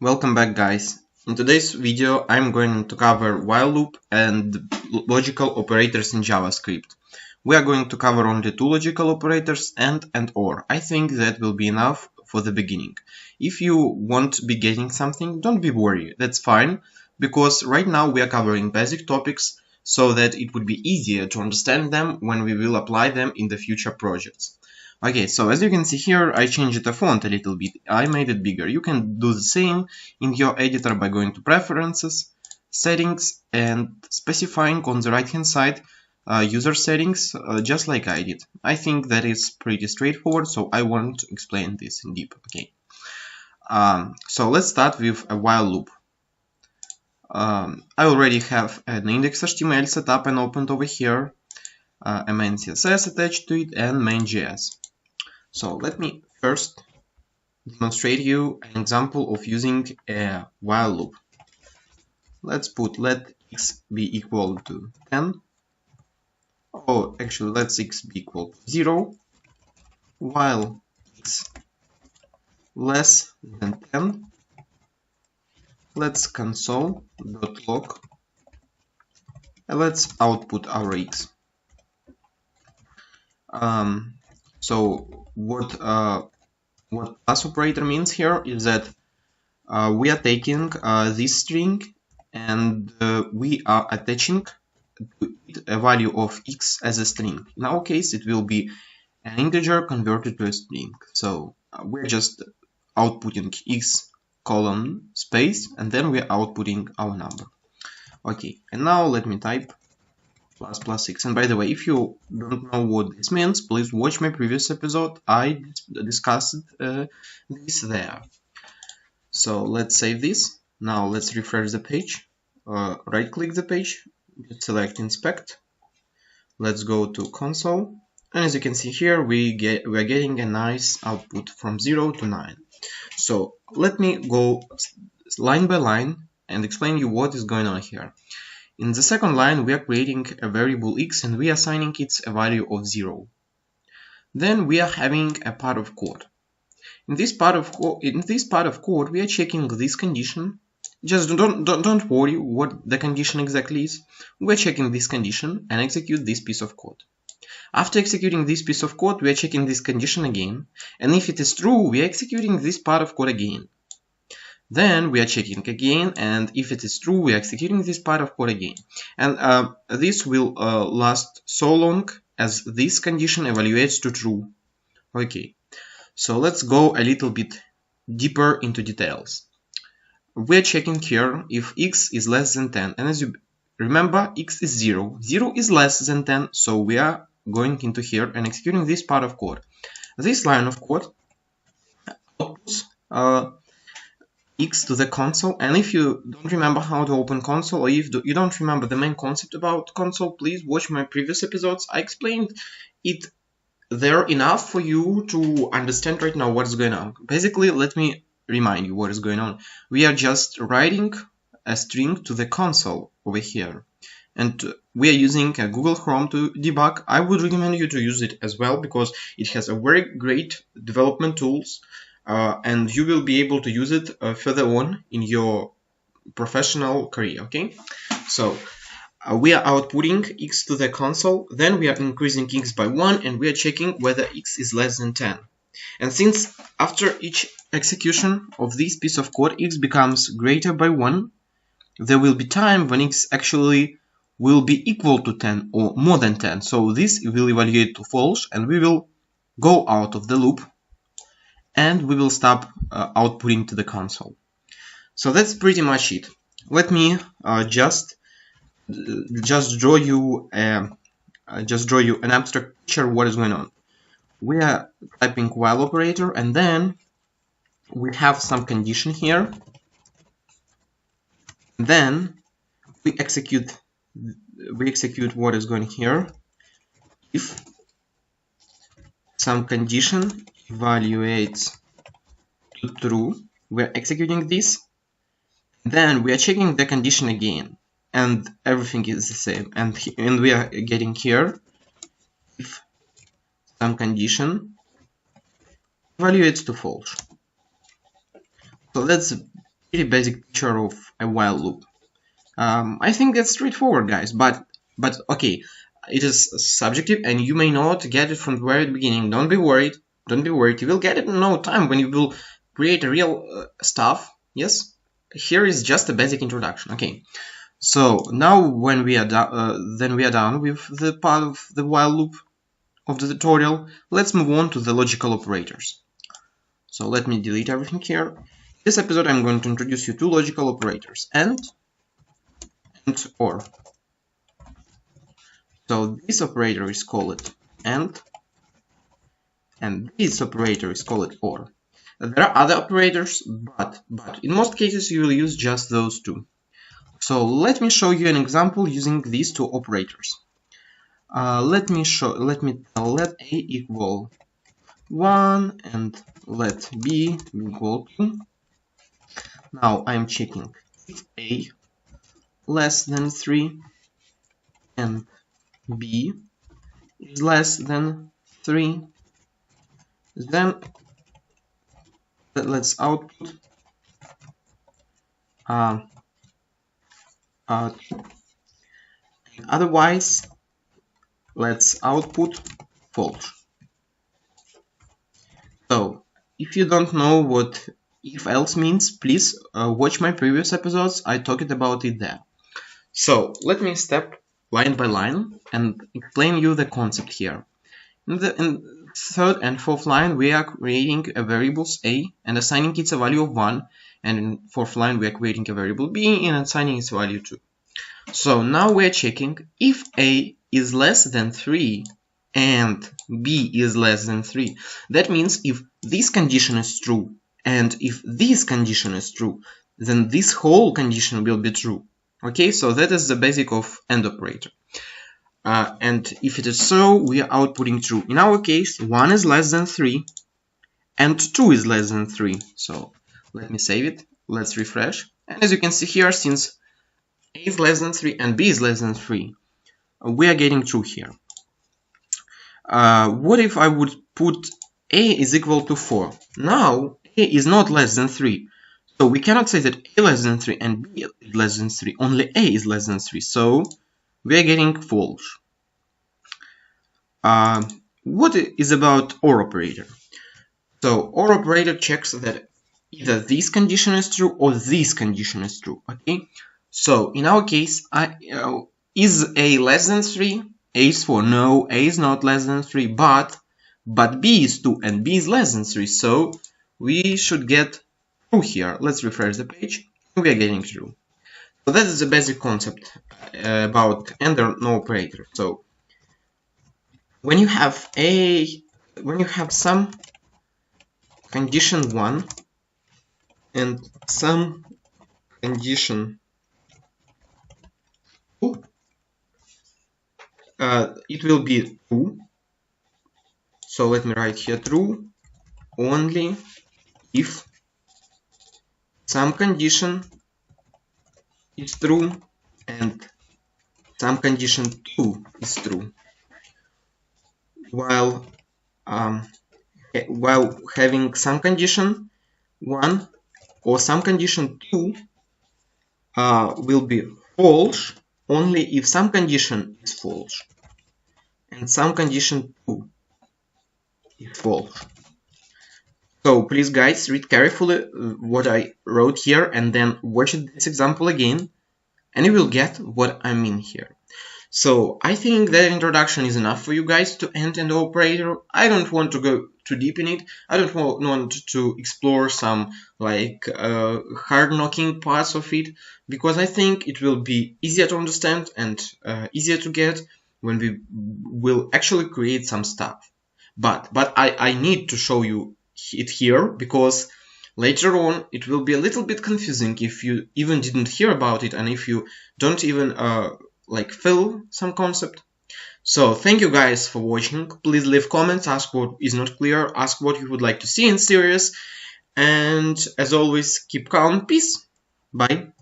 Welcome back, guys. In today's video I'm going to cover while loop and logical operators in JavaScript. We are going to cover only two logical operators and or. I think that will be enough for the beginning. If you want to be getting something, don't be worried, that's fine, because right now we are covering basic topics so that it would be easier to understand them when we will apply them in the future projects. Okay, so as you can see here, I changed the font a little bit. I made it bigger. You can do the same in your editor by going to Preferences, Settings, and specifying on the right hand side user settings, just like I did. I think that is pretty straightforward, so I won't explain this in deep. Okay. So let's start with a while loop. I already have an index.html set up and opened over here, a main CSS attached to it, and main.js. So let me first demonstrate you an example of using a while loop. Let's put let x be equal to 10. Oh, actually, let x be equal to 0 while x less than 10. Let's console.log and let's output our x. So what plus operator means here is that we are taking this string and we are attaching to it a value of x as a string. In our case, it will be an integer converted to a string. So we're just outputting x colon space and then we're outputting our number. Okay, and now let me type ++6. And by the way, if you don't know what this means, please watch my previous episode. I discussed this there. So let's save this. Now let's refresh the page. Right click the page, select inspect. Let's go to console. And as you can see here, we're getting a nice output from 0 to 9. So let me go line by line and explain you what is going on here. In the second line, we are creating a variable x and we are assigning it a value of 0. Then we are having a part of code. In this part of code, we are checking this condition. Just don't worry what the condition exactly is. We are checking this condition and execute this piece of code. After executing this piece of code, we are checking this condition again, and if it is true, we are executing this part of code again. Then we are checking again, and if it is true, we are executing this part of code again. And this will last so long as this condition evaluates to true. Okay, so let's go a little bit deeper into details. We are checking here if x is less than 10, and as you remember, x is 0. 0 is less than 10, so we are going into here and executing this part of code. This line of code outputs x to the console, and if you don't remember how to open console, or if you don't remember the main concept about console, please watch my previous episodes. I explained it there enough for you to understand right now what's going on. Basically, let me remind you what is going on. We are just writing a string to the console over here, and we are using a Google Chrome to debug. I would recommend you to use it as well because it has a very great development tools, and you will be able to use it further on in your professional career. Okay, so we are outputting x to the console, then we are increasing x by 1 and we are checking whether x is less than 10. And since after each execution of this piece of code x becomes greater by 1, there will be time when x actually will be equal to 10 or more than 10. So this will evaluate to false and we will go out of the loop and we will stop outputting to the console. So that's pretty much it. Let me just draw you an abstract picture of what is going on. We are typing while operator and then we have some condition here. Then we execute what is going here. If some condition evaluates to true, we are executing this. Then we are checking the condition again, and everything is the same. And we are getting here if some condition evaluates to false. So let's pretty basic picture of a while loop. I think that's straightforward, guys, but okay, it is subjective and you may not get it from the very beginning. Don't be worried. Don't be worried. You will get it in no time when you will create a real stuff. Yes, here is just a basic introduction. Okay, so now when we are then we are done with the part of the while loop of the tutorial. Let's move on to the logical operators. So let me delete everything here. This episode I'm going to introduce you to logical operators and or. So this operator is called and this operator is called or. There are other operators, but in most cases you will use just those two. So let me show you an example using these two operators. Let A equal 1 and let B equal 2. Now I'm checking if A less than 3 and B is less than 3, then let's output otherwise let's output false. So if you don't know what if else means, please watch my previous episodes. I talked about it there. So let me step line by line and explain you the concept here. In third and fourth line we are creating a variables a and assigning it a value of 1, and in fourth line we are creating a variable b and assigning its value 2. So now we are checking if a is less than 3 and b is less than 3. That means if this condition is true and if this condition is true, then this whole condition will be true. Okay, so that is the basic of AND operator. And if it is so, we are outputting true. In our case, 1 is less than 3 and 2 is less than 3. So let me save it. Let's refresh. And as you can see here, since A is less than 3 and B is less than 3, we are getting true here. What if I would put A is equal to 4? Now, A is not less than 3. So we cannot say that A is less than 3 and B is less than 3. Only A is less than 3. So we are getting false. What is about OR operator? So OR operator checks that either this condition is true or this condition is true. Okay. So in our case, is A less than 3? A is 4. No, A is not less than 3. But B is 2 and B is less than 3. So we should get true here. Let's refresh the page. We are getting true. So that is the basic concept about AND or NO operator. So when you have some condition 1 and some condition 2, it will be true. So let me write here true only if some condition is true and some condition 2 is true, while having some condition 1 or some condition 2 will be false only if some condition is false and some condition 2 is false. So please guys, read carefully what I wrote here and then watch this example again and you will get what I mean here. So I think that introduction is enough for you guys to AND and OR operator. I don't want to go too deep in it. I don't want to explore some like hard-knocking parts of it, because I think it will be easier to understand and easier to get when we will actually create some stuff. But I need to show you it here, because later on it will be a little bit confusing if you even didn't hear about it and if you don't even like feel some concept. So thank you guys for watching. Please leave comments, ask what is not clear, ask what you would like to see in series, and as always, keep calm. Peace. Bye.